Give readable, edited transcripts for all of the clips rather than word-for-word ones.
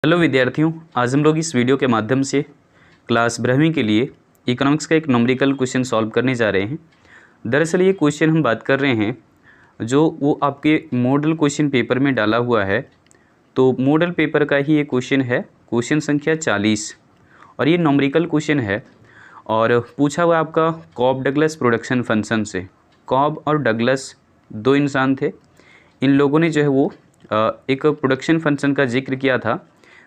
Hello विद्यार्थियों, आज हम लोग इस वीडियो के माध्यम से क्लास 12वीं के लिए इकोनॉमिक्स का एक न्यूमेरिकल क्वेश्चन सॉल्व करने जा रहे हैं। दरअसल ये क्वेश्चन हम बात कर रहे हैं जो वो आपके मॉडल क्वेश्चन पेपर में डाला हुआ है। तो मॉडल पेपर का ही ये क्वेश्चन है, क्वेश्चन संख्या 40, और ये न्यूमेरिकल क्वेश्चन है और पूछा हुआ आपका कॉब डगलस प्रोडक्शन फंक्शन से। कॉब और डगलस दो इंसान थे। इन लोगों ने जो है वो एक प्रोडक्शन फंक्शन का जिक्र किया था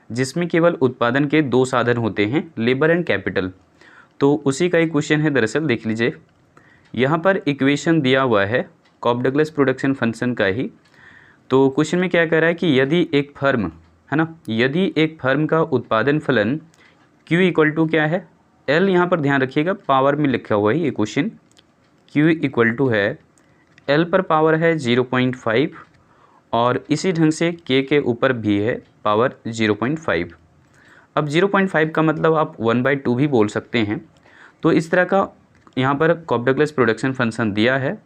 जिसमें केवल उत्पादन के दो साधन होते हैं, लेबर एंड कैपिटल। तो उसी का एक क्वेश्चन है। दरअसल देख लीजिए, यहाँ पर इक्वेशन दिया हुआ है कॉब डगलस प्रोडक्शन फंक्शन का ही। तो क्वेश्चन में क्या कह रहा है कि यदि एक फर्म है ना, यदि एक फर्म का उत्पादन फलन Q इक्वल टू क्या है, L, यहाँ पर ध्यान रखिएगा पावर में लिखा हुआ है ये क्वेश्चन। Q इक्वल टू है L पर पावर है 0.5 और इसी ढंग से K के ऊपर भी है पावर 0.5। अब 0.5 का मतलब आप 1/2 भी बोल सकते हैं। तो इस तरह का यहाँ पर कॉब डगलस प्रोडक्शन फंक्शन दिया है।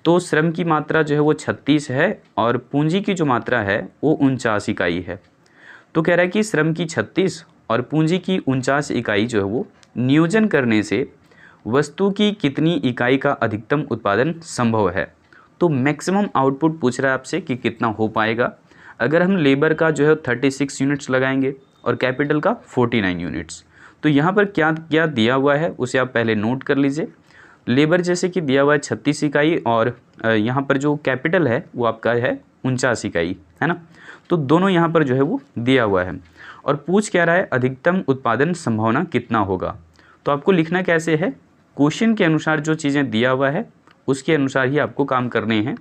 तो श्रम की मात्रा जो है वो 36 है और पूंजी की जो मात्रा है वो 49 इकाई है। तो कह रहा है कि श्रम की 36 और पूंजी की 49 इकाई जो है वो नियोजन करने से वस्तु की कितनी इकाई का अधिकतम उत्पादन संभव है। तो मैक्सिमम आउटपुट पूछ रहा है आपसे कि कितना हो पाएगा अगर हम लेबर का जो है 36 यूनिट्स लगाएंगे और कैपिटल का 49 यूनिट्स। तो यहाँ पर क्या क्या दिया हुआ है उसे आप पहले नोट कर लीजिए। लेबर जैसे कि दिया हुआ है 36 इकाई और यहाँ पर जो कैपिटल है वो आपका है 49 इकाई, है ना। तो दोनों यहाँ पर जो है वो दिया हुआ है और पूछ क्या रहा है अधिकतम उत्पादन संभावना कितना होगा। तो आपको लिखना कैसे है, क्वेश्चन के अनुसार जो चीज़ें दिया हुआ है उसके अनुसार ही आपको काम करने हैं।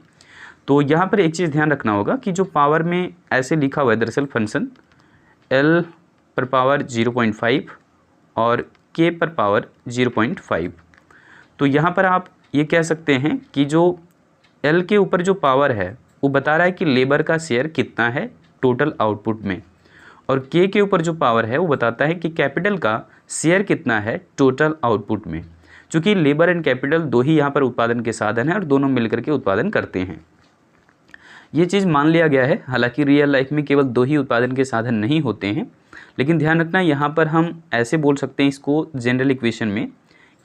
तो यहाँ पर एक चीज़ ध्यान रखना होगा कि जो पावर में ऐसे लिखा हुआ है दरअसल फंक्शन L पर पावर 0.5 और K पर पावर 0.5। तो यहाँ पर आप ये कह सकते हैं कि जो L के ऊपर जो पावर है वो बता रहा है कि लेबर का शेयर कितना है टोटल आउटपुट में, और K के ऊपर जो पावर है वो बताता है कि कैपिटल का शेयर कितना है टोटल आउटपुट में। चूँकि लेबर एंड कैपिटल दो ही यहाँ पर उत्पादन के साधन हैं और दोनों मिलकर के उत्पादन करते हैं। ये चीज़ मान लिया गया है, हालांकि रियल लाइफ में केवल दो ही उत्पादन के साधन नहीं होते हैं। लेकिन ध्यान रखना यहाँ पर हम ऐसे बोल सकते हैं इसको जनरल इक्वेशन में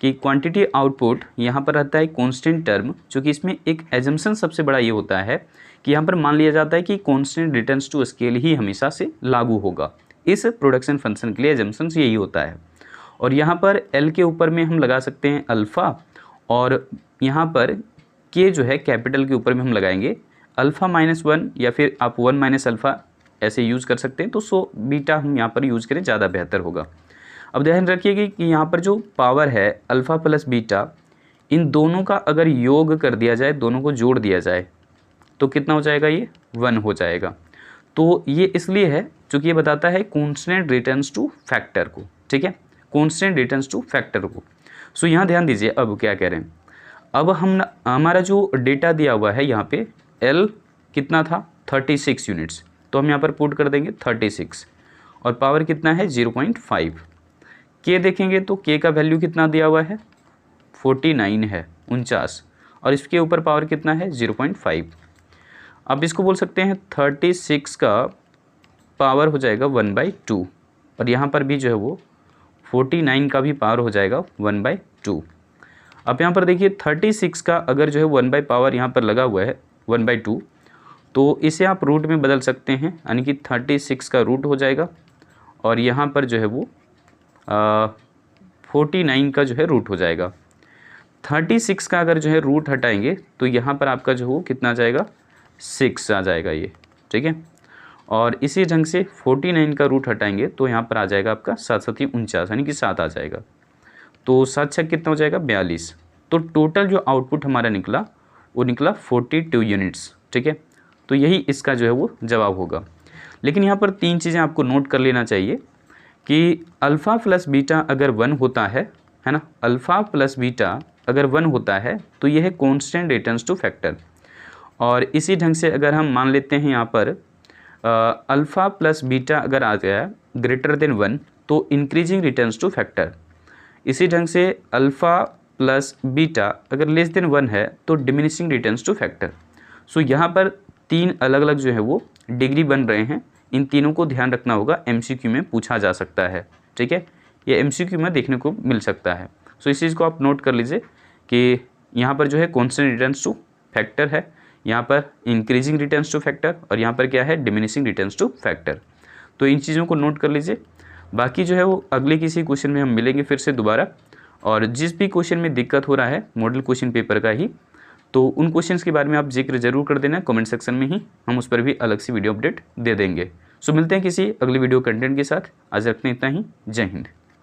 कि क्वांटिटी आउटपुट यहाँ पर रहता है कांस्टेंट टर्म। चूँकि इसमें एक एजम्पशन सबसे बड़ा ये होता है कि यहाँ पर मान लिया जाता है कि कांस्टेंट रिटर्न्स टू स्केल ही हमेशा से लागू होगा। इस प्रोडक्शन फंक्शन के लिए एजम्पशन यही होता है। और यहाँ पर L के ऊपर में हम लगा सकते हैं अल्फ़ा, और यहाँ पर K जो है कैपिटल के ऊपर में हम लगाएंगे α-1 या फिर आप 1 - अल्फ़ा ऐसे यूज़ कर सकते हैं। तो सो बीटा हम यहाँ पर यूज़ करें ज़्यादा बेहतर होगा। अब ध्यान रखिएगा कि यहाँ पर जो पावर है अल्फ़ा प्लस बीटा, इन दोनों का अगर योग कर दिया जाए, दोनों को जोड़ दिया जाए तो कितना हो जाएगा, ये 1 हो जाएगा। तो ये इसलिए है चूँकि ये बताता है कॉन्स्टेंट रिटर्न्स टू फैक्टर को, ठीक है, कॉन्स्टेंट रिटर्न्स टू फैक्टर को। सो यहाँ ध्यान दीजिए, अब क्या कह रहे हैं, अब हमारा जो डेटा दिया हुआ है यहाँ पे L कितना था 36 यूनिट्स, तो हम यहाँ पर पुट कर देंगे 36 और पावर कितना है 0.5। K देखेंगे तो K का वैल्यू कितना दिया हुआ है 49 है, 49, और इसके ऊपर पावर कितना है 0.5। अब इसको बोल सकते हैं 36 का पावर हो जाएगा 1/2 और यहाँ पर भी जो है वो 49 का भी पावर हो जाएगा 1/2। अब यहाँ पर देखिए 36 का अगर जो है 1 पावर यहाँ पर लगा हुआ है 1/2, तो इसे आप रूट में बदल सकते हैं, यानी कि 36 का रूट हो जाएगा और यहाँ पर जो है वो 49 का जो है रूट हो जाएगा। 36 का अगर जो है रूट हटाएंगे तो यहाँ पर आपका जो हो कितना आ जाएगा 6 आ जाएगा ये, ठीक है। और इसी ढंग से 49 का रूट हटाएंगे तो यहाँ पर आ जाएगा आपका 7×7 यानी कि 7 आ जाएगा। तो 7×6 कितना हो जाएगा 42। तो टोटल जो आउटपुट हमारा निकला वो निकला 42 यूनिट्स, ठीक है। तो यही इसका जो है वो जवाब होगा। लेकिन यहाँ पर 3 चीज़ें आपको नोट कर लेना चाहिए कि अल्फ़ा प्लस बीटा अगर 1 होता है ना, अल्फ़ा प्लस बीटा अगर 1 होता है तो यह है कॉन्स्टेंट रिटर्न्स टू फैक्टर। और इसी ढंग से अगर हम मान लेते हैं यहाँ पर अल्फ़ा प्लस बीटा अगर आ गया ग्रेटर देन 1 तो इंक्रीजिंग रिटर्न्स टू फैक्टर। इसी ढंग से अल्फ़ा प्लस बीटा अगर लेस देन 1 है तो डिमिनिशिंग रिटर्न्स टू फैक्टर। सो यहाँ पर 3 अलग अलग जो है वो डिग्री बन रहे हैं इन तीनों को ध्यान रखना होगा, MCQ में पूछा जा सकता है। ठीक है, ये MCQ में देखने को मिल सकता है। सो इस चीज़ को आप नोट कर लीजिए कि यहाँ पर जो है कॉन्स्टेंट रिटर्न्स टू फैक्टर है, यहाँ पर इंक्रीजिंग रिटर्न्स टू फैक्टर, और यहाँ पर क्या है डिमिनिशिंग रिटर्न्स टू फैक्टर। तो इन चीज़ों को नोट कर लीजिए। बाकी जो है वो अगले किसी क्वेश्चन में हम मिलेंगे फिर से दोबारा, और जिस भी क्वेश्चन में दिक्कत हो रहा है मॉडल क्वेश्चन पेपर का ही, तो उन क्वेश्चंस के बारे में आप जिक्र जरूर कर देना कमेंट सेक्शन में ही, हम उस पर भी अलग सी वीडियो अपडेट दे देंगे। सो मिलते हैं किसी अगली वीडियो कंटेंट के साथ। आज रखते हैं इतना ही। जय हिंद।